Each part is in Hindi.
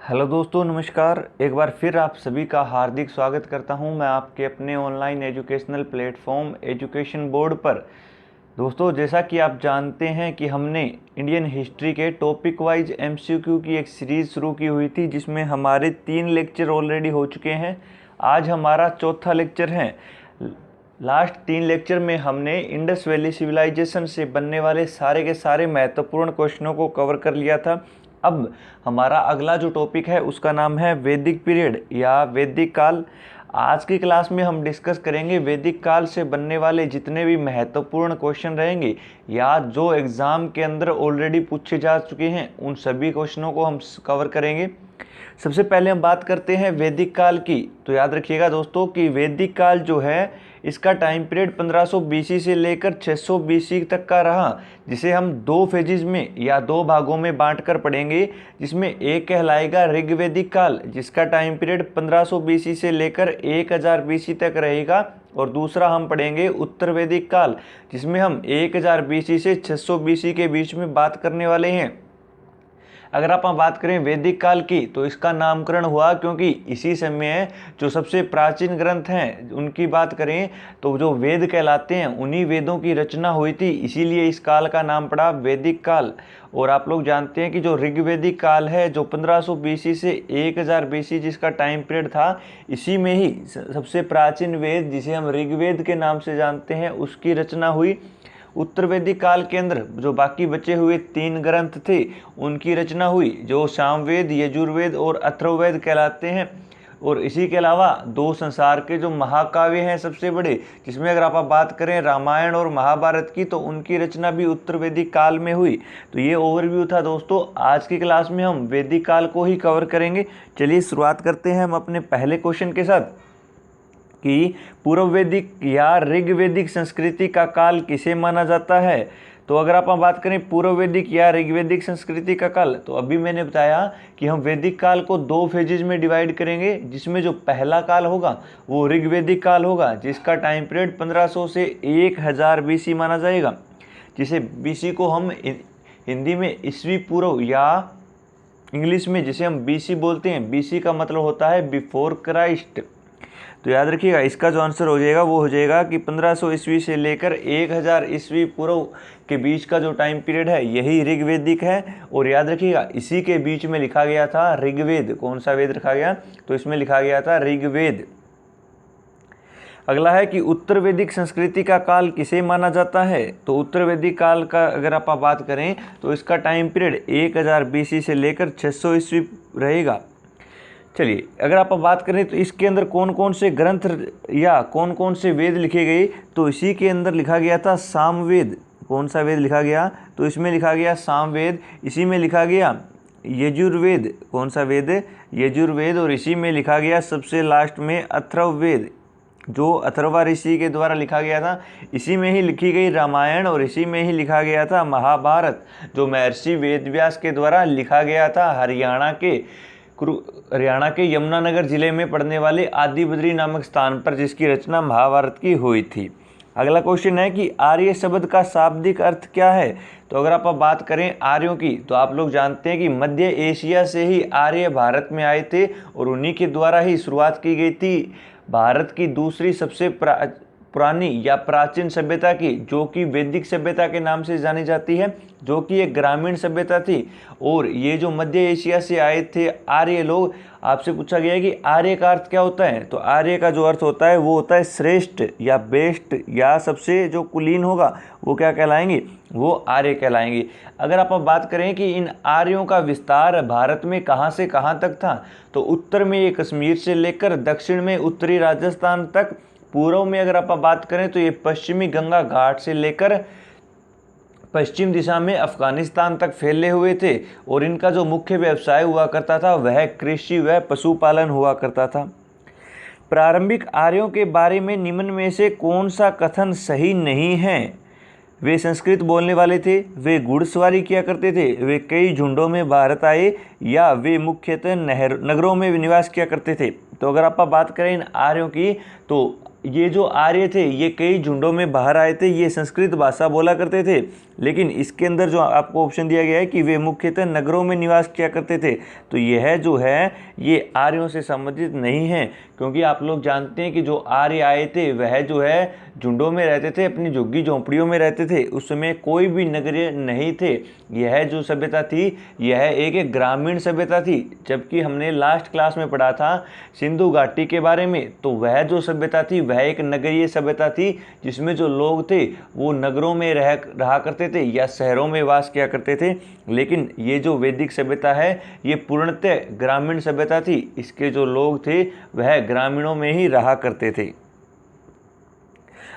हेलो दोस्तों, नमस्कार। एक बार फिर आप सभी का हार्दिक स्वागत करता हूं मैं आपके अपने online educational platform education board पर। दोस्तों, जैसा कि आप जानते हैं कि हमने इंडियन हिस्ट्री के टॉपिक वाइज एमसीक्यू की एक सीरीज़ शुरू की हुई थी, जिसमें हमारे 3 लेक्चर ऑलरेडी हो चुके हैं। आज हमारा चौथा लेक्चर है। लास्ट 3 लेक्चर में हमने इंडस वैली सिविलाइजेशन से बनने वाले सारे के सारे महत्वपूर्ण क्वेश्चनों को कवर कर लिया था। अब हमारा अगला जो टॉपिक है उसका नाम है वैदिक पीरियड या वैदिक काल। आज की क्लास में हम डिस्कस करेंगे वैदिक काल से बनने वाले जितने भी महत्वपूर्ण क्वेश्चन रहेंगे या जो एग्ज़ाम के अंदर ऑलरेडी पूछे जा चुके हैं, उन सभी क्वेश्चनों को हम कवर करेंगे। सबसे पहले हम बात करते हैं वैदिक काल की। तो याद रखिएगा दोस्तों कि वैदिक काल जो है इसका टाइम पीरियड 1500 बीसी से लेकर 600 बीसी तक का रहा, जिसे हम 2 फेजेस में या 2 भागों में बांटकर पढ़ेंगे। जिसमें एक कहलाएगा ऋग्वैदिक काल, जिसका टाइम पीरियड 1500 बीसी से लेकर 1000 बीसी तक रहेगा, और दूसरा हम पढ़ेंगे उत्तर वैदिक काल, जिसमें हम 1000 बीसी से 600 बीसी के बीच में बात करने वाले हैं। अगर आप बात करें वैदिक काल की, तो इसका नामकरण हुआ क्योंकि इसी समय जो सबसे प्राचीन ग्रंथ हैं उनकी बात करें तो जो वेद कहलाते हैं, उन्हीं वेदों की रचना हुई थी, इसीलिए इस काल का नाम पड़ा वैदिक काल। और आप लोग जानते हैं कि जो ऋग्वैदिक काल है, जो 1500 बीसी से 1000 बीसी जिसका टाइम पीरियड था, इसी में ही सबसे प्राचीन वेद जिसे हम ऋग्वेद के नाम से जानते हैं उसकी रचना हुई। उत्तर वैदिक काल के अंदर जो बाकी बचे हुए 3 ग्रंथ थे उनकी रचना हुई, जो सामवेद, यजुर्वेद और अथर्ववेद कहलाते हैं। और इसी के अलावा 2 संसार के जो महाकाव्य हैं सबसे बड़े, जिसमें अगर आप बात करें रामायण और महाभारत की, तो उनकी रचना भी उत्तर वैदिक काल में हुई। तो ये ओवरव्यू था दोस्तों। आज की क्लास में हम वैदिक काल को ही कवर करेंगे। चलिए शुरुआत करते हैं हम अपने पहले क्वेश्चन के साथ कि पूर्व वैदिक या ऋग्वैदिक संस्कृति का काल किसे माना जाता है। तो अगर आप बात करें पूर्व वैदिक या ऋग्वैदिक संस्कृति का काल, तो अभी मैंने बताया कि हम वैदिक काल को 2 फेजेज में डिवाइड करेंगे, जिसमें जो पहला काल होगा वो ऋग्वैदिक काल होगा, जिसका टाइम पीरियड 1500 से 1000 बीसी माना जाएगा, जिसे बीसी को हम हिंदी में ईस्वी पूर्व या इंग्लिश में जिसे हम बीसी बोलते हैं। बीसी का मतलब होता है बिफोर क्राइस्ट। तो याद रखिएगा, इसका जो आंसर हो जाएगा वो हो जाएगा कि 1500 ईस्वी से लेकर 1000 ईस्वी पूर्व के बीच का जो टाइम पीरियड है यही ऋग्वैदिक है। और याद रखिएगा, इसी के बीच में लिखा गया था ऋग्वेद। कौन सा वेद रखा गया? तो इसमें लिखा गया था ऋग्वेद। अगला है कि उत्तर वैदिक संस्कृति का काल किसे माना जाता है। तो उत्तर वैदिक काल का अगर आप बात करें तो इसका टाइम पीरियड 1000 बीसी से लेकर 600 ईस्वी रहेगा। चलिए, अगर आप बात करें तो इसके अंदर कौन कौन से ग्रंथ या कौन कौन से वेद लिखे गए, तो इसी के अंदर लिखा गया था सामवेद। कौन सा वेद लिखा गया? तो इसमें लिखा गया सामवेद। इसी में लिखा गया यजुर्वेद। कौन सा वेद? यजुर्वेद। और इसी में लिखा गया सबसे लास्ट में अथर्ववेद, जो अथर्वा ऋषि के द्वारा लिखा गया था। इसी में ही लिखी गई रामायण और इसी में ही लिखा गया था महाभारत, जो महर्षि वेदव्यास के द्वारा लिखा गया था हरियाणा के यमुनानगर जिले में पड़ने वाले आदिबद्री नामक स्थान पर, जिसकी रचना महाभारत की हुई थी। अगला क्वेश्चन है कि आर्य शब्द का शाब्दिक अर्थ क्या है। तो अगर आप बात करें आर्यों की, तो आप लोग जानते हैं कि मध्य एशिया से ही आर्य भारत में आए थे और उन्हीं के द्वारा ही शुरुआत की गई थी भारत की दूसरी सबसे पुरानी या प्राचीन सभ्यता की, जो कि वैदिक सभ्यता के नाम से जानी जाती है, जो कि एक ग्रामीण सभ्यता थी। और ये जो मध्य एशिया से आए थे आर्य लोग, आपसे पूछा गया है कि आर्य का अर्थ क्या होता है। तो आर्य का जो अर्थ होता है वो होता है श्रेष्ठ या बेस्ट, या सबसे जो कुलीन होगा वो क्या कहलाएंगे? वो आर्य कहलाएंगे। अगर आप बात करें कि इन आर्यों का विस्तार भारत में कहाँ से कहाँ तक था, तो उत्तर में ये कश्मीर से लेकर दक्षिण में उत्तरी राजस्थान तक, पूर्व में अगर आप बात करें तो ये पश्चिमी गंगा घाट से लेकर पश्चिम दिशा में अफगानिस्तान तक फैले हुए थे। और इनका जो मुख्य व्यवसाय हुआ करता था वह कृषि व पशुपालन हुआ करता था। प्रारंभिक आर्यों के बारे में निम्न में से कौन सा कथन सही नहीं है। वे संस्कृत बोलने वाले थे, वे घुड़सवारी किया करते थे, वे कई झुंडों में भारत आए, या वे मुख्यतः नगरों में निवास किया करते थे। तो अगर आप बात करें इन आर्यों की, तो ये जो आर्य थे ये कई झुंडों में बाहर आए थे, ये संस्कृत भाषा बोला करते थे, लेकिन इसके अंदर जो आपको ऑप्शन दिया गया है कि वे मुख्यतः नगरों में निवास किया करते थे, तो यह जो है ये आर्यों से संबंधित नहीं है, क्योंकि आप लोग जानते हैं कि जो आर्य आए थे वह जो है झुंडों में रहते थे, अपनी झुग्गी झोंपड़ियों में रहते थे। उस समय कोई भी नगरीय नहीं थे। यह जो सभ्यता थी यह एक ग्रामीण सभ्यता थी। जबकि हमने लास्ट क्लास में पढ़ा था सिंधु घाटी के बारे में, तो वह जो सभ्यता थी वह एक नगरीय सभ्यता थी, जिसमें जो लोग थे वो नगरों में रहा करते थे या शहरों में वास किया करते थे। लेकिन ये जो वैदिक सभ्यता है ये पूर्णतः ग्रामीण सभ्यता थी। इसके जो लोग थे वह ग्रामीणों में ही रहा करते थे।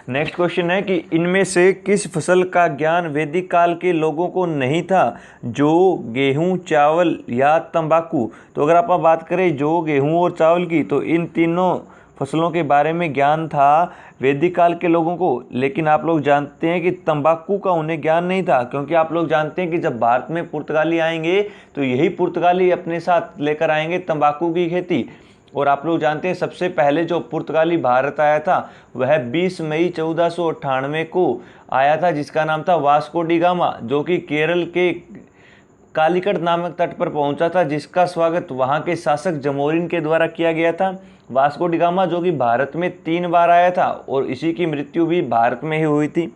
नेक्स्ट क्वेश्चन है कि इनमें से किस फसल का ज्ञान वैदिक काल के लोगों को नहीं था, जो गेहूं, चावल या तंबाकू। तो अगर आप बात करें जो गेहूं और चावल की, तो इन तीनों फसलों के बारे में ज्ञान था वैदिक काल के लोगों को। लेकिन आप लोग जानते हैं कि तंबाकू का उन्हें ज्ञान नहीं था, क्योंकि आप लोग जानते हैं कि जब भारत में पुर्तगाली आएंगे तो यही पुर्तगाली अपने साथ लेकर आएंगे तंबाकू की खेती। और आप लोग जानते हैं सबसे पहले जो पुर्तगाली भारत आया था वह 20 मई 1498 को आया था, जिसका नाम था वास्को डी गामा, जो कि केरल के कालीकट नामक तट पर पहुंचा था, जिसका स्वागत वहां के शासक जमोरिन के द्वारा किया गया था। वास्को डी गामा जो कि भारत में 3 बार आया था और इसी की मृत्यु भी भारत में ही हुई थी।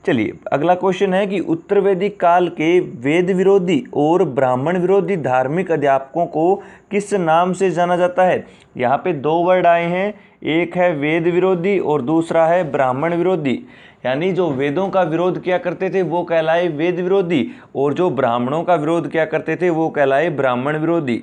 चलिए अगला क्वेश्चन है कि उत्तर वैदिक काल के वेद विरोधी और ब्राह्मण विरोधी धार्मिक अध्यापकों को किस नाम से जाना जाता है। यहाँ पे 2 वर्ड आए हैं, एक है वेद विरोधी और दूसरा है ब्राह्मण विरोधी। यानी जो वेदों का विरोध किया करते थे वो कहलाए वेद विरोधी, और जो ब्राह्मणों का विरोध किया करते थे वो कहलाए ब्राह्मण विरोधी।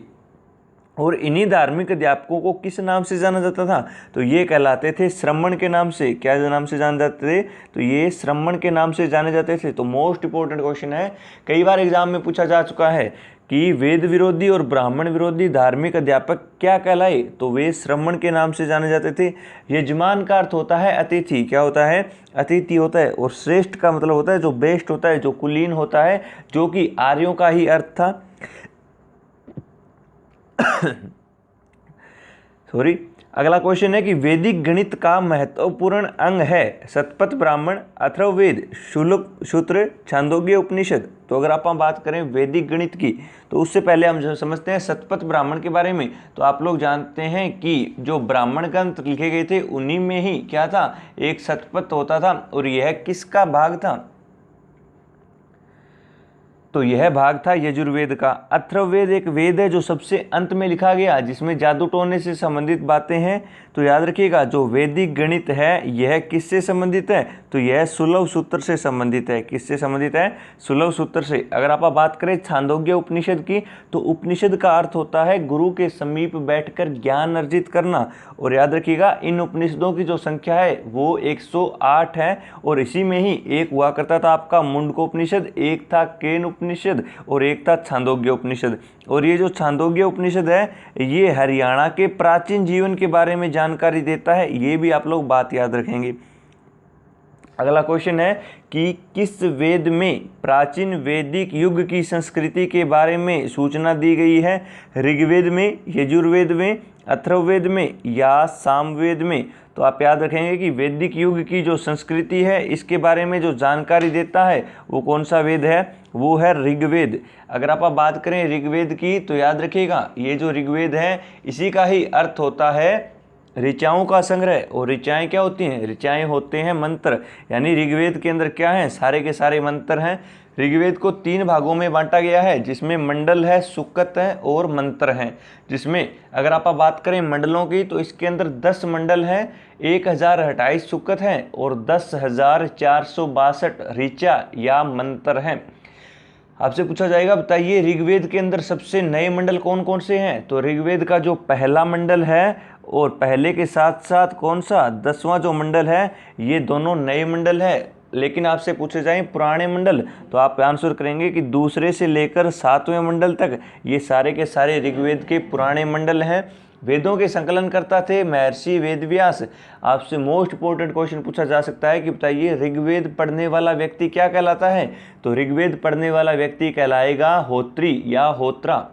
और इन्हीं धार्मिक अध्यापकों को किस नाम से जाना जाता था, तो ये कहलाते थे श्रमण के नाम से। क्या नाम से जाने जाते थे, तो ये श्रमण के नाम से जाने जाते थे। तो मोस्ट इंपॉर्टेंट क्वेश्चन है, कई बार एग्जाम में पूछा जा चुका है कि वेद विरोधी और ब्राह्मण विरोधी धार्मिक अध्यापक क्या कहलाए, तो वे श्रमण के नाम से जाने जाते थे। यजमान का अर्थ होता है अतिथि, क्या होता है, अतिथि होता है। और श्रेष्ठ का मतलब होता है जो बेस्ट होता है, जो कुलीन होता है, जो कि आर्यों का ही अर्थ था। सॉरी। अगला क्वेश्चन है कि वैदिक गणित का महत्वपूर्ण अंग है शतपथ ब्राह्मण, अथर्ववेद, शुल्क सूत्र, छांदोग्य उपनिषद। तो अगर आप बात करें वैदिक गणित की, तो उससे पहले हम समझते हैं शतपथ ब्राह्मण के बारे में। तो आप लोग जानते हैं कि जो ब्राह्मण ग्रंथ लिखे गए थे उन्हीं में ही क्या था, एक शतपथ होता था। और यह किसका भाग था, तो यह भाग था यजुर्वेद का। अथर्ववेद एक वेद है जो सबसे अंत में लिखा गया, जिसमें जादू टोने से संबंधित बातें हैं। तो याद रखिएगा जो वैदिक गणित है यह किससे संबंधित है, तो यह सुलभ सूत्र से संबंधित है। किससे संबंधित है, सुलभ सूत्र से। अगर आप बात करें छांदोग्य उपनिषद की, तो उपनिषद का अर्थ होता है गुरु के समीप बैठकर ज्ञान अर्जित करना। और याद रखिएगा इन उपनिषदों की जो संख्या है वो 108 है, और इसी में ही एक हुआ करता था आपका मुंडकोपनिषद, एक था केन उपनिषद और एक था छांदोग्य उपनिषद। और ये जो छांदोग्य उपनिषद है ये हरियाणा के प्राचीन जीवन के बारे में जानकारी देता है, ये भी आप लोग बात याद रखेंगे। अगला क्वेश्चन है कि किस वेद में प्राचीन वैदिक युग की संस्कृति के बारे में सूचना दी गई है, ऋग्वेद में, यजुर्वेद में, अथर्ववेद में या सामवेद में। तो आप याद रखेंगे कि वैदिक युग की जो संस्कृति है इसके बारे में जो जानकारी देता है वो कौन सा वेद है, वो है ऋग्वेद। अगर आप बात करें ऋग्वेद की, तो याद रखिएगा ये जो ऋग्वेद है इसी का ही अर्थ होता है ऋचाओं का संग्रह। और ऋचाएँ क्या होती हैं, ऋचाएँ होते हैं मंत्र। यानी ऋग्वेद के अंदर क्या है, सारे के सारे मंत्र हैं। ऋग्वेद को 3 भागों में बांटा गया है, जिसमें मंडल है, सुक्कत है और मंत्र हैं। जिसमें अगर आप बात करें मंडलों की, तो इसके अंदर 10 मंडल हैं, 1028 सुक्कत हैं और 10,462 ऋचा या मंत्र हैं। आपसे पूछा जाएगा बताइए ऋग्वेद के अंदर सबसे नए मंडल कौन कौन से हैं, तो ऋग्वेद का जो पहला मंडल है और पहले के साथ साथ कौन सा 10वां जो मंडल है, ये दोनों नए मंडल है। लेकिन आपसे पूछे जाएं पुराने मंडल, तो आप आंसर करेंगे कि दूसरे से लेकर 7वें मंडल तक ये सारे के सारे ऋग्वेद के पुराने मंडल हैं। वेदों के संकलन करता थे महर्षि वेदव्यास। आपसे मोस्ट इंपोर्टेंट क्वेश्चन पूछा जा सकता है कि बताइए ऋग्वेद पढ़ने वाला व्यक्ति क्या कहलाता है, तो ऋग्वेद पढ़ने वाला व्यक्ति कहलाएगा होत्री या होत्रा।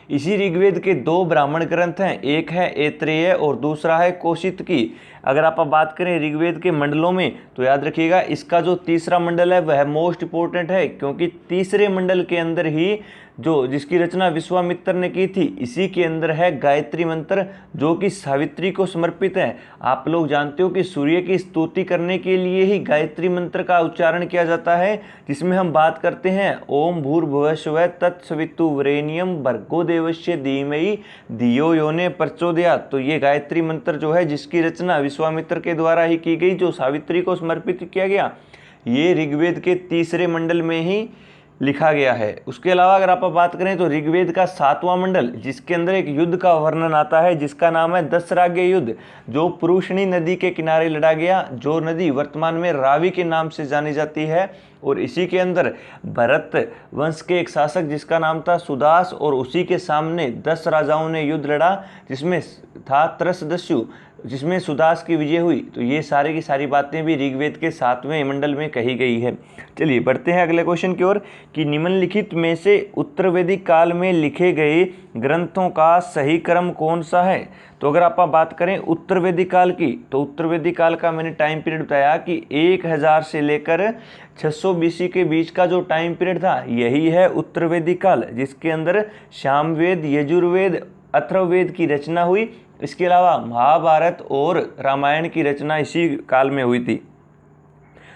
इसी ऋग्वेद के 2 ब्राह्मण ग्रंथ हैं, एक है ऐत्रेय और दूसरा है कौशितकी। अगर आप बात करें ऋग्वेद के मंडलों में तो याद रखिएगा इसका जो तीसरा मंडल है वह मोस्ट इंपॉर्टेंट है, क्योंकि तीसरे मंडल के अंदर ही जिसकी रचना विश्वामित्र ने की थी, इसी के अंदर है गायत्री मंत्र, जो कि सावित्री को समर्पित है। आप लोग जानते हो कि सूर्य की स्तुति करने के लिए ही गायत्री मंत्र का उच्चारण किया जाता है, जिसमें हम बात करते हैं ओम भूर्भुवस्सुवः तत्सवितुर्वरेण्यं भर्गो देवस्य धीमहि धियो यो न प्रचोदयात्। तो ये गायत्री मंत्र जो है जिसकी रचना विश्वामित्र के द्वारा ही की गई, जो सावित्री को समर्पित किया गया, ये ऋग्वेद के तीसरे मंडल में ही लिखा गया है। उसके अलावा अगर आप बात करें तो ऋग्वेद का 7वां मंडल, जिसके अंदर एक युद्ध का वर्णन आता है जिसका नाम है दशराग्य युद्ध, जो पुरुषणी नदी के किनारे लड़ा गया, जो नदी वर्तमान में रावी के नाम से जानी जाती है। और इसी के अंदर भरत वंश के एक शासक जिसका नाम था सुदास, और उसी के सामने 10 राजाओं ने युद्ध लड़ा, जिसमें था त्रसदस्यु, जिसमें सुदास की विजय हुई। तो ये सारी की सारी बातें भी ऋग्वेद के 7वें मंडल में कही गई है। चलिए बढ़ते हैं अगले क्वेश्चन की ओर कि निम्नलिखित में से उत्तर वैदिक काल में लिखे गए ग्रंथों का सही क्रम कौन सा है। तो अगर आप बात करें उत्तर वैदिक काल की, तो उत्तर वैदिक काल का मैंने टाइम पीरियड बताया कि 1000 से लेकर 600 BC के बीच का जो टाइम पीरियड था यही है उत्तर वैदिक काल, जिसके अंदर सामवेद, यजुर्वेद, अथर्ववेद की रचना हुई। इसके अलावा महाभारत और रामायण की रचना इसी काल में हुई थी।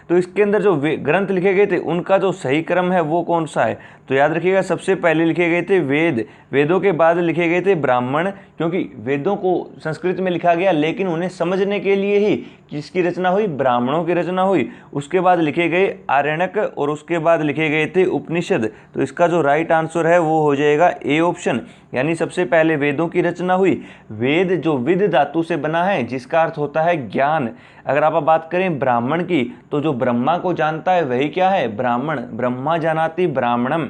तो इसके अंदर जो ग्रंथ लिखे गए थे उनका जो सही क्रम है वो कौन सा है। तो याद रखिएगा सबसे पहले लिखे गए थे वेद, वेदों के बाद लिखे गए थे ब्राह्मण, क्योंकि वेदों को संस्कृत में लिखा गया लेकिन उन्हें समझने के लिए ही किसकी रचना हुई, ब्राह्मणों की रचना हुई। उसके बाद लिखे गए आरण्यक और उसके बाद लिखे गए थे उपनिषद। तो इसका जो राइट आंसर है वो हो जाएगा ए ऑप्शन, यानी सबसे पहले वेदों की रचना हुई। वेद जो विद धातु से बना है जिसका अर्थ होता है ज्ञान। अगर आप बात करें ब्राह्मण की, तो जो ब्रह्मा को जानता है वही क्या है, ब्राह्मण, ब्रह्मा जानाति ब्राह्मणम।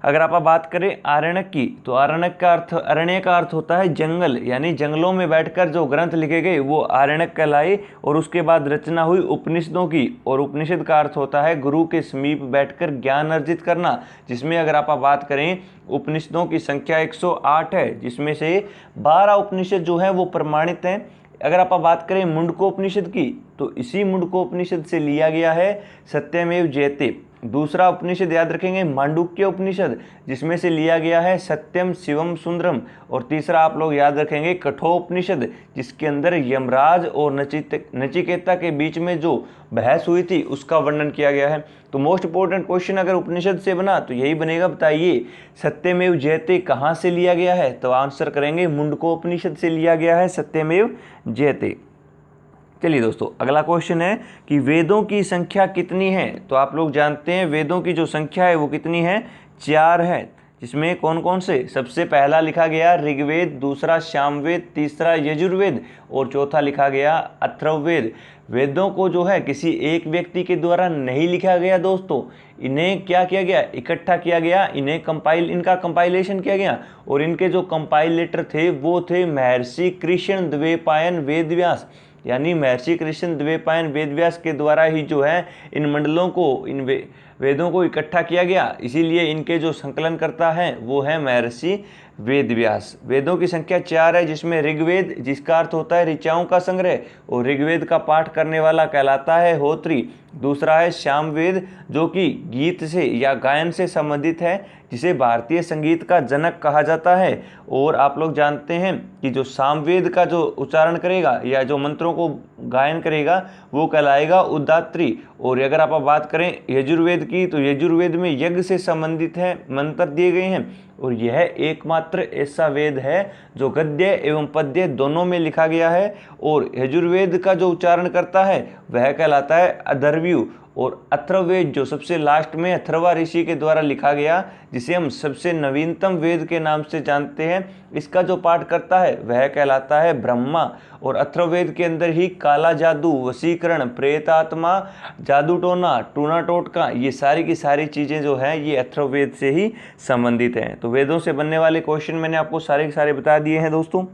अगर आप बात करें आरण्यक की, तो अरण्य का अर्थ होता है जंगल, यानी जंगलों में बैठकर जो ग्रंथ लिखे गए वो आरण्यक कहलाए। और उसके बाद रचना हुई उपनिषदों की, और उपनिषद का अर्थ होता है गुरु के समीप बैठकर ज्ञान अर्जित करना, जिसमें अगर आप बात करें उपनिषदों की संख्या 108 है, जिसमें से 12 उपनिषद जो है वो प्रमाणित हैं। अगर आप बात करें मुंडकोपनिषद की, तो इसी मुंडकोपनिषद से लिया गया है सत्यमेव जयते। दूसरा उपनिषद याद रखेंगे मांडुक्य उपनिषद, जिसमें से लिया गया है सत्यम शिवम सुंदरम। और तीसरा आप लोग याद रखेंगे कठोपनिषद, जिसके अंदर यमराज और नचिकेता के बीच में जो बहस हुई थी उसका वर्णन किया गया है। तो मोस्ट इंपॉर्टेंट क्वेश्चन अगर उपनिषद से बना तो यही बनेगा, बताइए सत्यमेव जयते कहाँ से लिया गया है। तो आंसर करेंगे मुंडकोपनिषद से लिया गया है सत्यमेव जयते। चलिए दोस्तों अगला क्वेश्चन है कि वेदों की संख्या कितनी है। तो आप लोग जानते हैं वेदों की जो संख्या है वो कितनी है, 4 है। जिसमें कौन कौन से, सबसे पहला लिखा गया ऋग्वेद, दूसरा सामवेद, तीसरा यजुर्वेद और चौथा लिखा गया अथर्ववेद। वेदों को जो है किसी एक व्यक्ति के द्वारा नहीं लिखा गया दोस्तों, इन्हें क्या किया गया, इकट्ठा किया गया, इनका कंपाइलेशन किया गया। और इनके जो कंपाइलेटर थे वो थे महर्षि कृष्ण द्वैपायन वेदव्यास, यानी महर्षि कृष्ण द्वैपायन वेदव्यास के द्वारा ही जो है इन मंडलों को, इन वेदों को इकट्ठा किया गया। इसीलिए इनके जो संकलन करता है वो है महर्षि वेदव्यास। वेदों की संख्या 4 है, जिसमें ऋग्वेद जिसका अर्थ होता है ऋचाओं का संग्रह, और ऋग्वेद का पाठ करने वाला कहलाता है होत्री। दूसरा है सामवेद जो कि गीत से या गायन से संबंधित है, जिसे भारतीय संगीत का जनक कहा जाता है। और आप लोग जानते हैं कि जो सामवेद का जो उच्चारण करेगा या जो मंत्रों को गायन करेगा वो कहलाएगा उदात्री। और अगर आप बात करें यजुर्वेद की, तो यजुर्वेद में यज्ञ से संबंधित है मंत्र दिए गए हैं, और यह एकमात्र ऐसा वेद है जो गद्य एवं पद्य दोनों में लिखा गया है। और यजुर्वेद का जो उच्चारण करता है वह कहलाता है अथर्वयु। और अथर्ववेद जो सबसे लास्ट में अथर्वा ऋषि के द्वारा लिखा गया, जिसे हम सबसे नवीनतम वेद के नाम से जानते हैं, इसका जो पाठ करता है वह कहलाता है ब्रह्मा। और अथर्ववेद के अंदर ही काला जादू, वशीकरण, प्रेतात्मा, जादू टोना, टूना टोटका, ये सारी की सारी चीज़ें जो हैं ये अथर्ववेद से ही संबंधित हैं। तो वेदों से बनने वाले क्वेश्चन मैंने आपको सारे के सारे बता दिए हैं दोस्तों।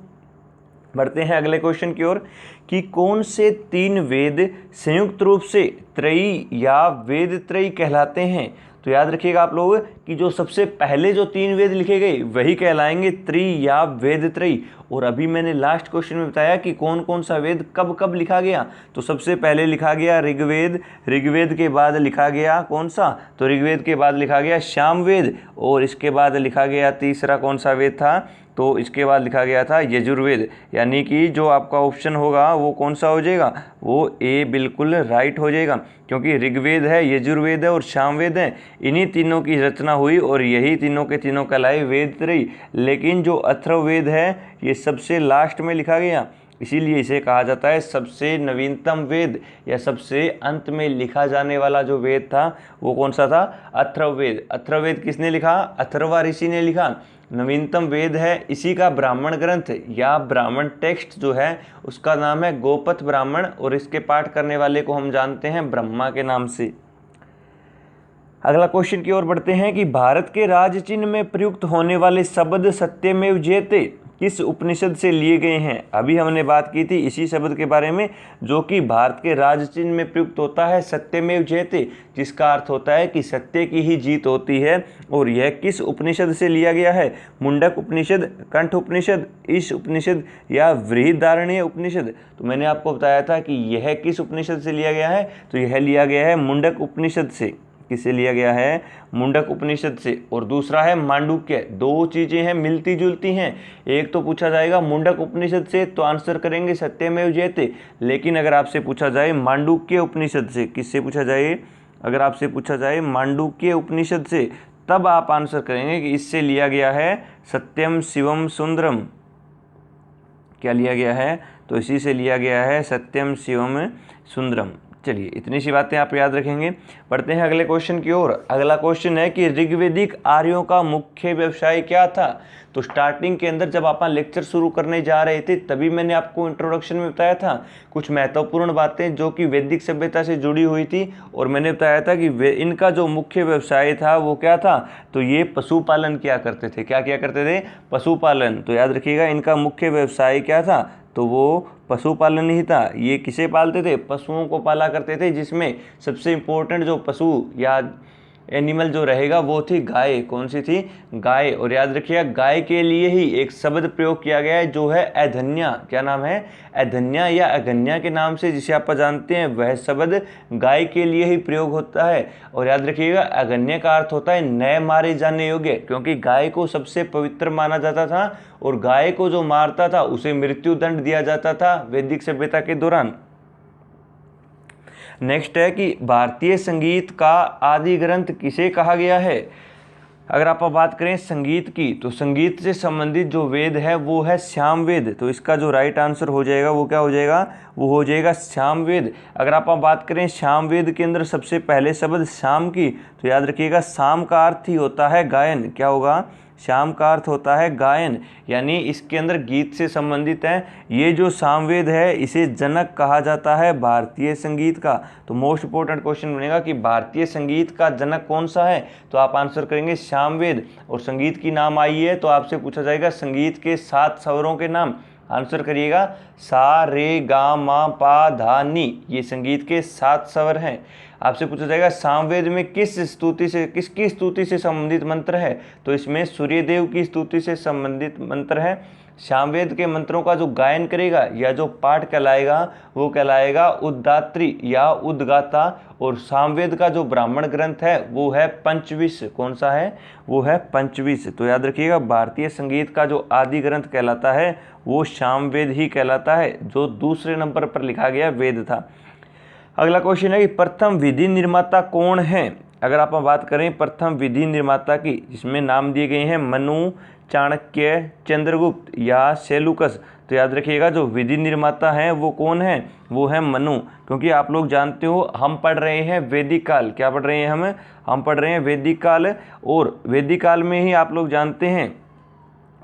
बढ़ते हैं अगले क्वेश्चन की ओर कि कौन से 3 वेद संयुक्त रूप से त्रयी या वेद त्रयी कहलाते हैं। तो याद रखिएगा आप लोग कि जो सबसे पहले जो 3 वेद लिखे गए वही कहलाएंगे त्रयी या वेद त्रयी। और अभी मैंने लास्ट क्वेश्चन में बताया कि कौन कौन सा वेद कब कब लिखा गया। तो सबसे पहले लिखा गया ऋग्वेद, ऋग्वेद के बाद लिखा गया कौन सा, तो ऋग्वेद के बाद लिखा गया सामवेद, और इसके बाद लिखा गया तीसरा कौन सा वेद था, तो इसके बाद लिखा गया था यजुर्वेद। यानी कि जो आपका ऑप्शन होगा वो कौन सा हो जाएगा, वो ए बिल्कुल राइट हो जाएगा, क्योंकि ऋग्वेद है, यजुर्वेद है और सामवेद है, इन्हीं तीनों की रचना हुई और यही तीनों के तीनों कहलाए वेद त्रयी। लेकिन जो अथर्ववेद है ये सबसे लास्ट में लिखा गया, इसीलिए इसे कहा जाता है सबसे नवीनतम वेद, या सबसे अंत में लिखा जाने वाला जो वेद था वो कौन सा था, अथर्ववेद। अथर्ववेद किसने लिखा, अथर्वा ऋषि ने लिखा। नवीनतम वेद है, इसी का ब्राह्मण ग्रंथ या ब्राह्मण टेक्स्ट जो है उसका नाम है गोपथ ब्राह्मण, और इसके पाठ करने वाले को हम जानते हैं ब्रह्मा के नाम से। अगला क्वेश्चन की ओर बढ़ते हैं कि भारत के राज चिन्ह में प्रयुक्त होने वाले शब्द सत्यमेव जयते किस उपनिषद से लिए गए हैं। अभी हमने बात की थी इसी शब्द के बारे में जो कि भारत के राज चिन्ह में प्रयुक्त होता है सत्यमेव जयते, जिसका अर्थ होता है कि सत्य की ही जीत होती है। और यह किस उपनिषद से लिया गया है, मुंडक उपनिषद, कंठ उपनिषद, ईश उपनिषद या बृहदारण्य उपनिषद। तो मैंने आपको बताया था कि यह किस उपनिषद से लिया गया है, तो यह लिया गया है मुंडक उपनिषद से। किससे लिया गया है, मुंडक उपनिषद से। और दूसरा है मांडुक्य। दो चीजें हैं मिलती जुलती हैं, एक तो पूछा जाएगा मुंडक उपनिषद से तो आंसर करेंगे सत्यमेव जयते, लेकिन अगर आपसे पूछा जाए मांडुक्य उपनिषद से, किससे पूछा जाए, अगर आपसे पूछा जाए मांडुक्य उपनिषद से, तब आप आंसर करेंगे कि इससे लिया गया है सत्यम शिवम सुंदरम। क्या लिया गया है, तो इसी से लिया गया है सत्यम शिवम सुंदरम। चलिए इतनी सी बातें आप याद रखेंगे। बढ़ते हैं अगले क्वेश्चन की ओर। अगला क्वेश्चन है कि ऋग्वेदिक आर्यों का मुख्य व्यवसाय क्या था। तो स्टार्टिंग के अंदर जब आप लेक्चर शुरू करने जा रहे थे तभी मैंने आपको इंट्रोडक्शन में बताया था कुछ महत्वपूर्ण बातें जो कि वैदिक सभ्यता से जुड़ी हुई थी, और मैंने बताया था कि इनका जो मुख्य व्यवसाय था वो क्या था, तो ये पशुपालन किया करते थे। क्या किया करते थे, पशुपालन। तो याद रखिएगा इनका मुख्य व्यवसाय क्या था, तो वो पशुपालन ही था। ये किसे पालते थे, पशुओं को पाला करते थे, जिसमें सबसे इम्पोर्टेंट जो पशु या एनिमल जो रहेगा वो थी गाय। कौन सी थी, गाय। और याद रखिएगा गाय के लिए ही एक शब्द प्रयोग किया गया है जो है अधन्या। क्या नाम है, अधन्या या अगन्या के नाम से जिसे आप जानते हैं, वह शब्द गाय के लिए ही प्रयोग होता है। और याद रखिएगा अगन्या का अर्थ होता है न मारे जाने योग्य, क्योंकि गाय को सबसे पवित्र माना जाता था और गाय को जो मारता था उसे मृत्यु दंड दिया जाता था वैदिक सभ्यता के दौरान। नेक्स्ट है कि भारतीय संगीत का आदि ग्रंथ किसे कहा गया है। अगर आप बात करें संगीत की, तो संगीत से संबंधित जो वेद है वो है सामवेद। तो इसका जो राइट आंसर हो जाएगा वो क्या हो जाएगा, वो हो जाएगा सामवेद। अगर आप बात करें सामवेद के अंदर सबसे पहले शब्द शाम की, तो याद रखिएगा शाम का अर्थ ही होता है गायन। क्या होगा, शाम का अर्थ होता है गायन, यानी इसके अंदर गीत से संबंधित है। ये जो सामवेद है इसे जनक कहा जाता है भारतीय संगीत का। तो मोस्ट इंपोर्टेंट क्वेश्चन बनेगा कि भारतीय संगीत का जनक कौन सा है, तो आप आंसर करेंगे सामवेद। और संगीत की नाम आई है तो आपसे पूछा जाएगा संगीत के 7 स्वरों के नाम। आंसर करिएगा सा रे गा मा पा धा नी, ये संगीत के 7 स्वर हैं। आपसे पूछा जाएगा सामवेद में किसकी स्तुति से संबंधित मंत्र है, तो इसमें सूर्यदेव की स्तुति से संबंधित मंत्र है। सामवेद के मंत्रों का जो गायन करेगा या जो पाठ कहलाएगा वो कहलाएगा उद्दात्री या उद्गाता। और सामवेद का जो ब्राह्मण ग्रंथ है वो है पंचविश। कौन सा है, वो है पंचविश। तो याद रखिएगा भारतीय संगीत का जो आदि ग्रंथ कहलाता है वो सामवेद ही कहलाता है, जो दूसरे नंबर पर लिखा गया वेद था। अगला क्वेश्चन है कि प्रथम विधि निर्माता कौन है। अगर आप बात करें प्रथम विधि निर्माता की, जिसमें नाम दिए गए हैं मनु, चाणक्य, चंद्रगुप्त या सेलुकस, तो याद रखिएगा जो विधि निर्माता हैं वो कौन है, वो है मनु। क्योंकि आप लोग जानते हो हम पढ़ रहे हैं वैदिक काल। क्या पढ़ रहे हैं हम पढ़ रहे हैं वैदिक काल। और वैदिक काल में ही आप लोग जानते हैं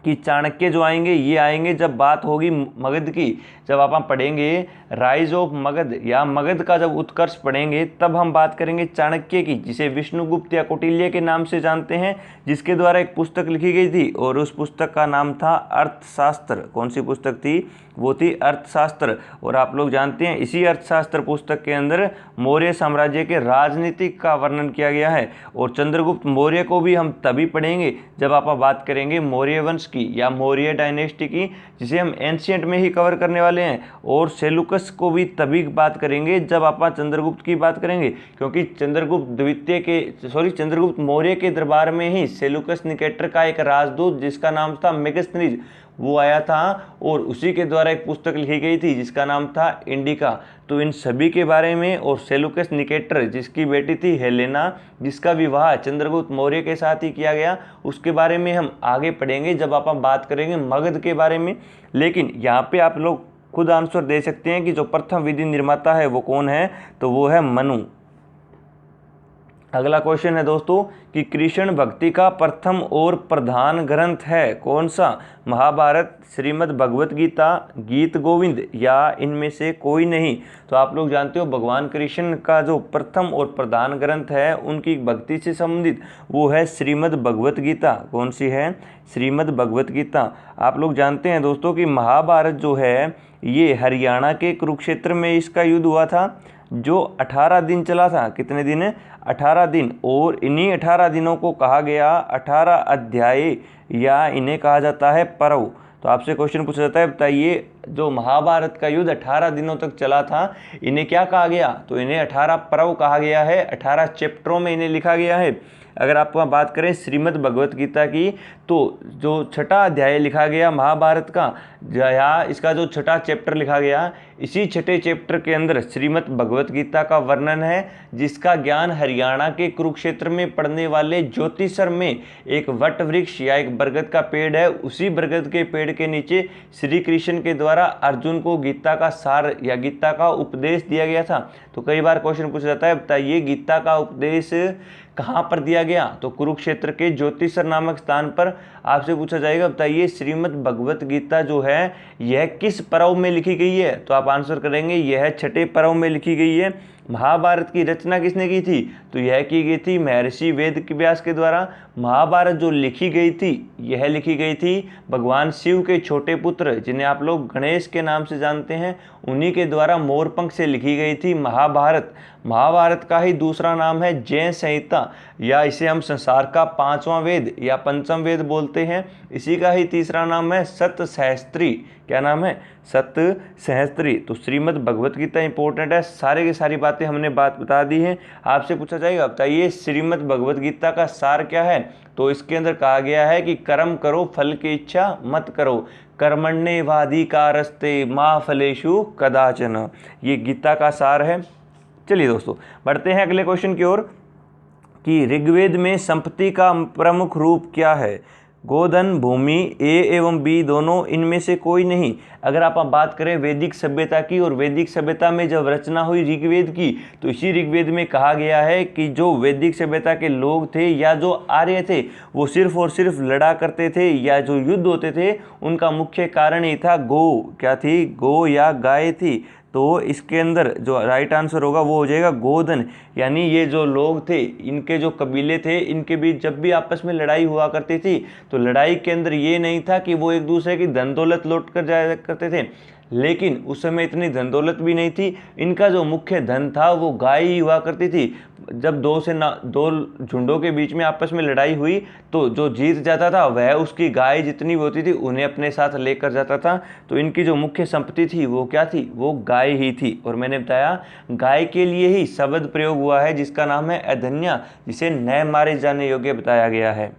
कि चाणक्य जो आएंगे ये आएंगे जब बात होगी मगध की। जब आप पढ़ेंगे राइज ऑफ मगध या मगध का जब उत्कर्ष पढ़ेंगे तब हम बात करेंगे चाणक्य की, जिसे विष्णुगुप्त या कौटिल्य के नाम से जानते हैं, जिसके द्वारा एक पुस्तक लिखी गई थी और उस पुस्तक का नाम था अर्थशास्त्र। कौन सी पुस्तक थी, वो थी अर्थशास्त्र। और आप लोग जानते हैं इसी अर्थशास्त्र पुस्तक के अंदर मौर्य साम्राज्य के राजनीतिक का वर्णन किया गया है। और चंद्रगुप्त मौर्य को भी हम तभी पढ़ेंगे जब आप बात करेंगे मौर्य वंश की या मौर्य डायनेस्टी की, जिसे हम एंशियंट में ही कवर करने वाले हैं। और सेलुकस को भी तभी बात करेंगे जब आप चंद्रगुप्त की बात करेंगे, क्योंकि चंद्रगुप्त मौर्य के दरबार में ही सेलुकस निकेटर का एक राजदूत जिसका नाम था मेगस्थनीज वो आया था, और उसी के द्वारा एक पुस्तक लिखी गई थी जिसका नाम था इंडिका। तो इन सभी के बारे में, और सेलुकस निकेटर जिसकी बेटी थी हेलेना, जिसका विवाह चंद्रगुप्त मौर्य के साथ ही किया गया, उसके बारे में हम आगे पढ़ेंगे जब आप बात करेंगे मगध के बारे में। लेकिन यहाँ पे आप लोग खुद आंसर दे सकते हैं कि जो प्रथम विधि निर्माता है वो कौन है, तो वो है मनु। अगला क्वेश्चन है दोस्तों कि कृष्ण भक्ति का प्रथम और प्रधान ग्रंथ है कौन सा? महाभारत, श्रीमद् भगवत गीता, गीत गोविंद या इनमें से कोई नहीं। तो आप लोग जानते हो भगवान कृष्ण का जो प्रथम और प्रधान ग्रंथ है उनकी भक्ति से संबंधित वो है श्रीमद् भगवत गीता। कौन सी है? श्रीमद् भगवत गीता। आप लोग जानते हैं दोस्तों कि महाभारत जो है ये हरियाणा के कुरुक्षेत्र में इसका युद्ध हुआ था, जो 18 दिन चला था। कितने दिन? 18 दिन। और इन्हीं 18 दिनों को कहा गया 18 अध्याय, या इन्हें कहा जाता है पर्व। तो आपसे क्वेश्चन पूछा जाता है, बताइए जो महाभारत का युद्ध 18 दिनों तक चला था इन्हें क्या कहा गया? तो इन्हें 18 पर्व कहा गया है, 18 चैप्टरों में इन्हें लिखा गया है। अगर आप बात करें श्रीमद् भगवत गीता की, तो जो छठा अध्याय लिखा गया महाभारत का, या इसका जो छठा चैप्टर लिखा गया, इसी छठे चैप्टर के अंदर श्रीमद् भगवत गीता का वर्णन है, जिसका ज्ञान हरियाणा के कुरुक्षेत्र में पड़ने वाले ज्योतिषर में एक वट वृक्ष या एक बरगद का पेड़ है, उसी बरगद के पेड़ के नीचे श्री कृष्ण के द्वारा अर्जुन को गीता का सार या गीता का उपदेश दिया गया था। तो कई बार क्वेश्चन पूछा जाता है, बताइए गीता का उपदेश कहाँ पर दिया गया? तो कुरुक्षेत्र के ज्योतिषर नामक स्थान पर आपसे पूछा जाएगा, बताइए श्रीमद् भगवत गीता जो है यह किस पर्व में लिखी गई है? तो आप आंसर करेंगे यह छठे पर्व में लिखी गई है। महाभारत की रचना किसने की थी? तो यह की गई थी महर्षि वेद व्यास के द्वारा। महाभारत जो लिखी गई थी यह लिखी गई थी भगवान शिव के छोटे पुत्र, जिन्हें आप लोग गणेश के नाम से जानते हैं, उन्हीं के द्वारा मोरपंख से लिखी गई थी महाभारत। महाभारत का ही दूसरा नाम है जय संहिता, या इसे हम संसार का 5वां वेद या पंचम वेद बोलते हैं। इसी का ही तीसरा नाम है सत सहस्त्री। क्या नाम है? सत सहस्त्री। तो श्रीमद् भगवत गीता इंपॉर्टेंट है, सारे की सारी बातें हमने बता दी हैं। आपसे पूछा जाएगा, बताइए श्रीमद् भगवत गीता का सार क्या है? तो इसके अंदर कहा गया है कि कर्म करो, फल की इच्छा मत करो, कर्मण्येवाधिकारस्ते मा फलेषु कदाचन। ये गीता का सार है। चलिए दोस्तों बढ़ते हैं अगले क्वेश्चन की ओर कि ऋग्वेद में संपत्ति का प्रमुख रूप क्या है? गोधन, भूमि, ए एवं बी दोनों, इनमें से कोई नहीं। अगर आप बात करें वैदिक सभ्यता की, और वैदिक सभ्यता में जब रचना हुई ऋग्वेद की, तो इसी ऋग्वेद में कहा गया है कि जो वैदिक सभ्यता के लोग थे या जो आर्य थे वो सिर्फ और सिर्फ लड़ा करते थे, या जो युद्ध होते थे उनका मुख्य कारण ही था गो। क्या थी? गो या गाय थी। तो इसके अंदर जो राइट आंसर होगा वो हो जाएगा गोधन। यानी ये जो लोग थे, इनके जो कबीले थे, इनके बीच जब भी आपस में लड़ाई हुआ करती थी तो लड़ाई के अंदर ये नहीं था कि वो एक दूसरे की धन दौलत लौट कर जाया करते थे, लेकिन उस समय इतनी धन दौलत भी नहीं थी। इनका जो मुख्य धन था वो गाय ही हुआ करती थी। जब दो झुंडों के बीच में आपस में लड़ाई हुई तो जो जीत जाता था वह उसकी गाय जितनी भी होती थी उन्हें अपने साथ लेकर जाता था। तो इनकी जो मुख्य संपत्ति थी वो क्या थी? वो गाय ही थी। और मैंने बताया गाय के लिए ही शब्द प्रयोग हुआ है जिसका नाम है अधन्या, जिसे न मारे जाने योग्य बताया गया है।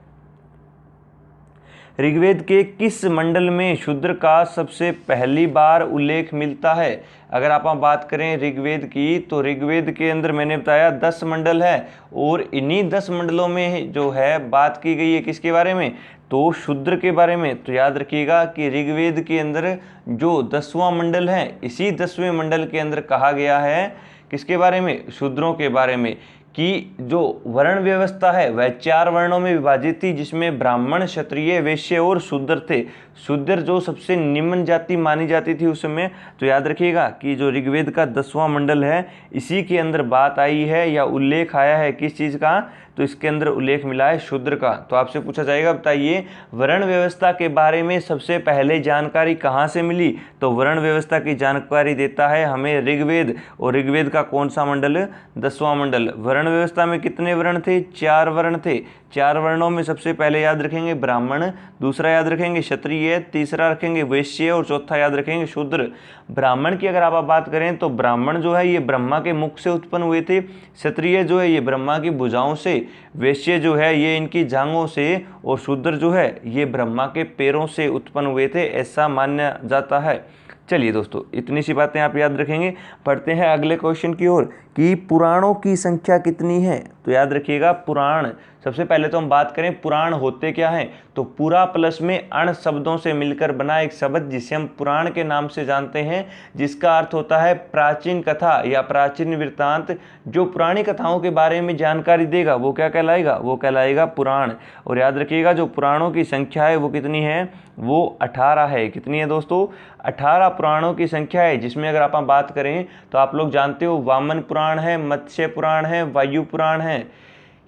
ऋग्वेद के किस मंडल में शूद्र का सबसे पहली बार उल्लेख मिलता है? अगर आप बात करें ऋग्वेद की, तो ऋग्वेद के अंदर मैंने बताया 10 मंडल है, और इन्हीं 10 मंडलों में जो है बात की गई है किसके बारे में? तो शूद्र के बारे में। तो याद रखिएगा कि ऋग्वेद के अंदर जो 10वां मंडल है, इसी 10वें मंडल के अंदर कहा गया है किसके बारे में? शूद्रों के बारे में। कि जो वर्ण व्यवस्था है वह 4 वर्णों में विभाजित थी, जिसमें ब्राह्मण, क्षत्रिय, वैश्य और शूद्र थे। शूद्र जो सबसे निम्न जाति मानी जाती थी उस समय। तो याद रखिएगा कि जो ऋग्वेद का 10वां मंडल है, इसी के अंदर बात आई है या उल्लेख आया है किस चीज़ का, तो इसके अंदर उल्लेख मिला है शूद्र का। तो आपसे पूछा जाएगा, बताइए वर्ण व्यवस्था के बारे में सबसे पहले जानकारी कहाँ से मिली? तो वर्ण व्यवस्था की जानकारी देता है हमें ऋग्वेद, और ऋग्वेद का कौन सा मंडल? 10वां मंडल। वर्ण व्यवस्था में कितने वर्ण थे? 4 वर्ण थे। 4 वर्णों में सबसे पहले याद रखेंगे ब्राह्मण, दूसरा याद रखेंगे क्षत्रिय, तीसरा रखेंगे वैश्य और चौथा याद रखेंगे शूद्र। ब्राह्मण की अगर आप बात करें तो ब्राह्मण जो है ये ब्रह्मा के मुख से उत्पन्न हुए थे, क्षत्रिय जो है ये ब्रह्मा की भुजाओं से, वैश्य जो है ये इनकी जांघों से, और शूद्र जो है ये ब्रह्मा के पैरों से उत्पन्न हुए थे, ऐसा माना जाता है। चलिए दोस्तों, इतनी सी बातें आप याद रखेंगे। पढ़ते हैं अगले क्वेश्चन की ओर कि पुराणों की संख्या कितनी है? तो याद रखिएगा पुराण, सबसे पहले तो हम बात करें पुराण होते क्या हैं। तो पूरा प्लस में अण शब्दों से मिलकर बना एक शब्द जिसे हम पुराण के नाम से जानते हैं, जिसका अर्थ होता है प्राचीन कथा या प्राचीन वृत्तांत। जो पुरानी कथाओं के बारे में जानकारी देगा वो क्या कहलाएगा? वो कहलाएगा पुराण। और याद रखिएगा जो पुराणों की संख्या है वो कितनी है? वो 18 है। कितनी है दोस्तों? 18 पुराणों की संख्या है, जिसमें अगर आप बात करें तो आप लोग जानते हो वामन पुराण है, मत्स्य पुराण है, वायु पुराण है,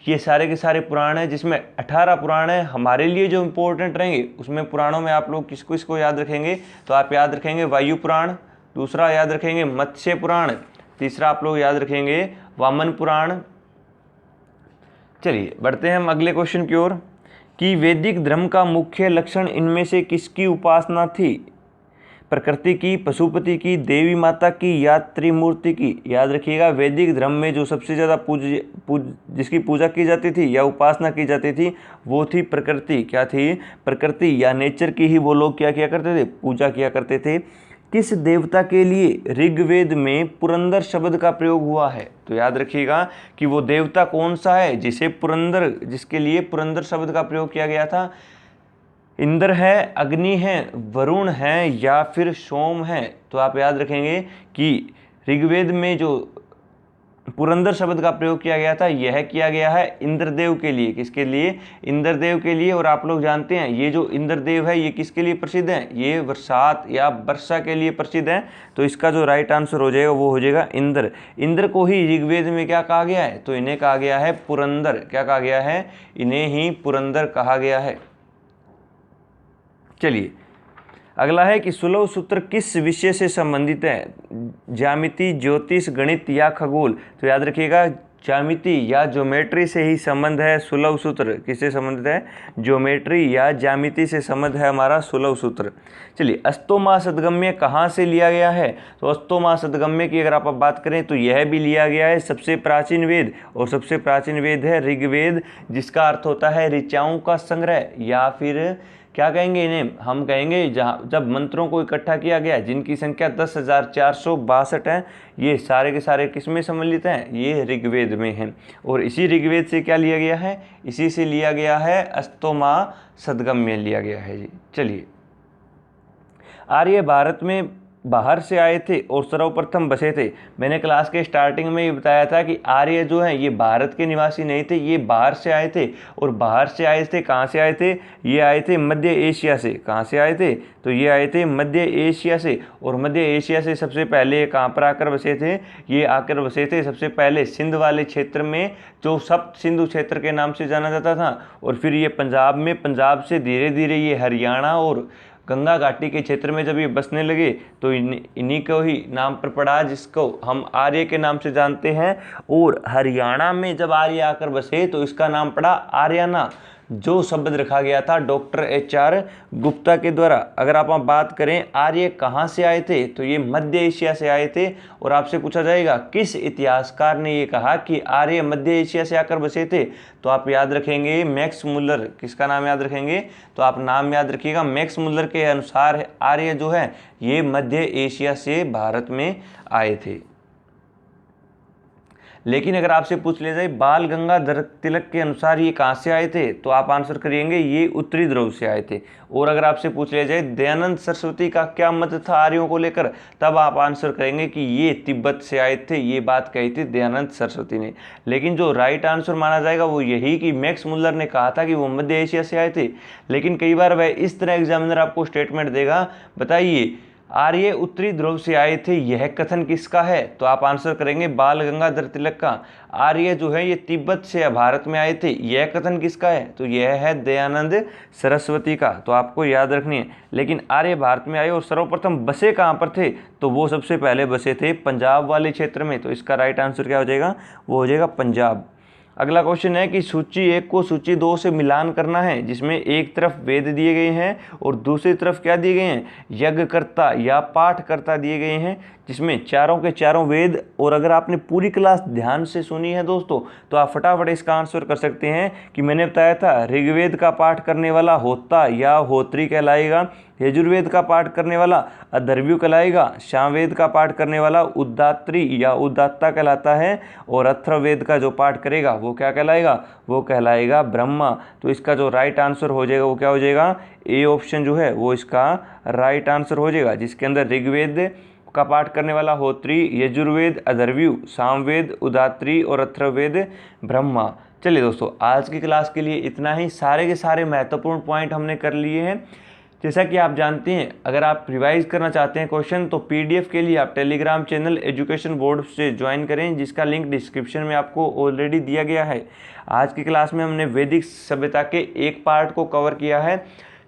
ये सारे के सारे पुराण हैं, जिसमें 18 पुराण हैं। हमारे लिए जो इम्पोर्टेंट रहेंगे उसमें पुराणों में आप लोग किसको याद रखेंगे? तो आप याद रखेंगे वायु पुराण, दूसरा याद रखेंगे मत्स्य पुराण, तीसरा आप लोग याद रखेंगे वामन पुराण। चलिए बढ़ते हैं हम अगले क्वेश्चन की ओर कि वैदिक धर्म का मुख्य लक्षण इनमें से किसकी उपासना थी? प्रकृति की, पशुपति की, देवी माता की या त्रिमूर्ति की? याद रखिएगा वैदिक धर्म में जो सबसे ज़्यादा जिसकी पूजा की जाती थी या उपासना की जाती थी वो थी प्रकृति। क्या थी? प्रकृति या नेचर की ही वो लोग क्या किया करते थे? पूजा किया करते थे। किस देवता के लिए ऋग्वेद में पुरंदर शब्द का प्रयोग हुआ है? तो याद रखिएगा कि वो देवता कौन सा है जिसके लिए पुरंदर शब्द का प्रयोग किया गया था। इंद्र है, अग्नि है, वरुण है या फिर सोम है? तो आप याद रखेंगे कि ऋग्वेद में जो पुरंदर शब्द का प्रयोग किया गया था यह किया गया है इंद्रदेव के लिए। किसके लिए? इंद्रदेव के लिए। और आप लोग जानते हैं ये जो इंद्रदेव है ये किसके लिए प्रसिद्ध है? ये बरसात या वर्षा के लिए प्रसिद्ध है। तो इसका जो राइट आंसर हो जाएगा वो हो जाएगा इंद्र। इंद्र को ही ऋग्वेद में क्या कहा गया है? तो इन्हें कहा गया है पुरंदर। क्या कहा गया है? इन्हें ही पुरंदर कहा गया है। चलिए अगला है कि सुलभ सूत्र किस विषय से संबंधित है? ज्यामिति, ज्योतिष, गणित या खगोल? तो याद रखिएगा ज्यामिति या ज्योमेट्री से ही संबंध है सुलभ सूत्र। किससे संबंधित है? ज्योमेट्री या ज्यामिति से संबंध है हमारा सुलभ सूत्र। चलिए अस्तोमा सदगम्य कहाँ से लिया गया है? तो अस्तोमा सदगम्य की अगर आप बात करें तो यह भी लिया गया है सबसे प्राचीन वेद, और सबसे प्राचीन वेद है ऋग्वेद, जिसका अर्थ होता है ऋचाओं का संग्रह, या फिर क्या कहेंगे इन्हें? हम कहेंगे जब मंत्रों को इकट्ठा किया गया, जिनकी संख्या 10,462 है, ये सारे के सारे किस में सम्मिलित हैं? ये ऋग्वेद में हैं। और इसी ऋग्वेद से क्या लिया गया है? इसी से लिया गया है अस्तोमा सदगम्य लिया गया है जी। चलिए आर्य भारत में बाहर से आए थे और सर्वप्रथम बसे थे। मैंने क्लास के स्टार्टिंग में ये बताया था कि आर्य जो हैं ये भारत के निवासी नहीं थे, ये बाहर से आए थे। और बाहर से आए थे, कहाँ से आए थे? ये आए थे मध्य एशिया से। कहाँ से आए थे? तो ये आए थे मध्य एशिया से। और मध्य एशिया से सबसे पहले कहाँ पर आकर बसे थे? ये आकर बसे थे सबसे पहले सिंध वाले क्षेत्र में, जो सप्त सिंधु क्षेत्र के नाम से जाना जाता था। और फिर ये पंजाब में, पंजाब से धीरे धीरे ये हरियाणा और गंगा घाटी के क्षेत्र में जब ये बसने लगे तो इन्हीं को ही नाम पर पड़ा, जिसको हम आर्य के नाम से जानते हैं। और हरियाणा में जब आर्य आकर बसे तो इसका नाम पड़ा आर्याना, जो शब्द रखा गया था डॉक्टर HR गुप्ता के द्वारा। अगर आप बात करें आर्य कहाँ से आए थे, तो ये मध्य एशिया से आए थे। और आपसे पूछा जाएगा किस इतिहासकार ने ये कहा कि आर्य मध्य एशिया से आकर बसे थे, तो आप याद रखेंगे मैक्स मुलर। किसका नाम याद रखेंगे? तो आप नाम याद रखिएगा मैक्स मुलर के अनुसार आर्य जो है ये मध्य एशिया से भारत में आए थे। लेकिन अगर आपसे पूछ लिया जाए बाल गंगाधर तिलक के अनुसार ये कहाँ से आए थे, तो आप आंसर करेंगे ये उत्तरी ध्रुव से आए थे। और अगर आपसे पूछ लिया जाए दयानंद सरस्वती का क्या मत था आर्यों को लेकर, तब आप आंसर करेंगे कि ये तिब्बत से आए थे, ये बात कही थी दयानंद सरस्वती ने। लेकिन जो राइट आंसर माना जाएगा वो यही कि मैक्स मुल्लर ने कहा था कि वो मध्य एशिया से आए थे। लेकिन कई बार वह इस तरह एग्जामिनर आपको स्टेटमेंट देगा, बताइए आर्य उत्तरी ध्रुव से आए थे, यह कथन किसका है, तो आप आंसर करेंगे बाल गंगाधर तिलक का। आर्य जो है ये तिब्बत से भारत में आए थे, यह कथन किसका है, तो यह है दयानंद सरस्वती का। तो आपको याद रखनी है। लेकिन आर्य भारत में आए और सर्वप्रथम बसे कहाँ पर थे, तो वो सबसे पहले बसे थे पंजाब वाले क्षेत्र में। तो इसका राइट आंसर क्या हो जाएगा, वो हो जाएगा पंजाब। अगला क्वेश्चन है कि सूची 1 को सूची 2 से मिलान करना है, जिसमें एक तरफ वेद दिए गए हैं और दूसरी तरफ क्या दिए गए हैं, यज्ञकर्ता या पाठकर्ता दिए गए हैं, जिसमें चारों के चारों वेद। और अगर आपने पूरी क्लास ध्यान से सुनी है दोस्तों, तो आप फटाफट इसका आंसर कर सकते हैं कि मैंने बताया था ऋग्वेद का पाठ करने वाला होता या होत्री कहलाएगा, यजुर्वेद का पाठ करने वाला अथर्वणा कहलाएगा, सामवेद का पाठ करने वाला उद्दात्री या उद्दात्ता कहलाता है, और अथर्ववेद का जो पाठ करेगा वो क्या कहलाएगा, वो कहलाएगा ब्रह्मा। तो इसका जो राइट आंसर हो जाएगा वो क्या हो जाएगा, ए ऑप्शन जो है वो इसका राइट आंसर हो जाएगा, जिसके अंदर ऋग्वेद का पाठ करने वाला होत्री, यजुर्वेद अथर्वणा, सामवेद उद्दात्री और अथर्ववेद ब्रह्मा। चलिए दोस्तों, आज की क्लास के लिए इतना ही। सारे के सारे महत्वपूर्ण पॉइंट हमने कर लिए हैं। जैसा कि आप जानते हैं, अगर आप रिवाइज करना चाहते हैं क्वेश्चन, तो पीडीएफ के लिए आप टेलीग्राम चैनल एजुकेशन बोर्ड से ज्वाइन करें, जिसका लिंक डिस्क्रिप्शन में आपको ऑलरेडी दिया गया है। आज की क्लास में हमने वैदिक सभ्यता के एक पार्ट को कवर किया है।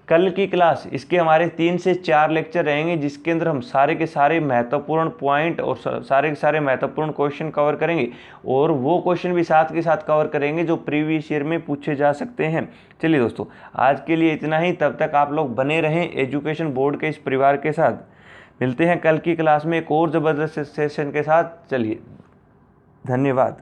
कल की क्लास इसके हमारे 3 से 4 लेक्चर रहेंगे, जिसके अंदर हम सारे के सारे महत्वपूर्ण पॉइंट और सारे के सारे महत्वपूर्ण क्वेश्चन कवर करेंगे, और वो क्वेश्चन भी साथ के साथ कवर करेंगे जो प्रीवियस ईयर में पूछे जा सकते हैं। चलिए दोस्तों, आज के लिए इतना ही। तब तक आप लोग बने रहें एजुकेशन बोर्ड के इस परिवार के साथ। मिलते हैं कल की क्लास में एक और ज़बरदस्त सेशन के साथ। चलिए, धन्यवाद।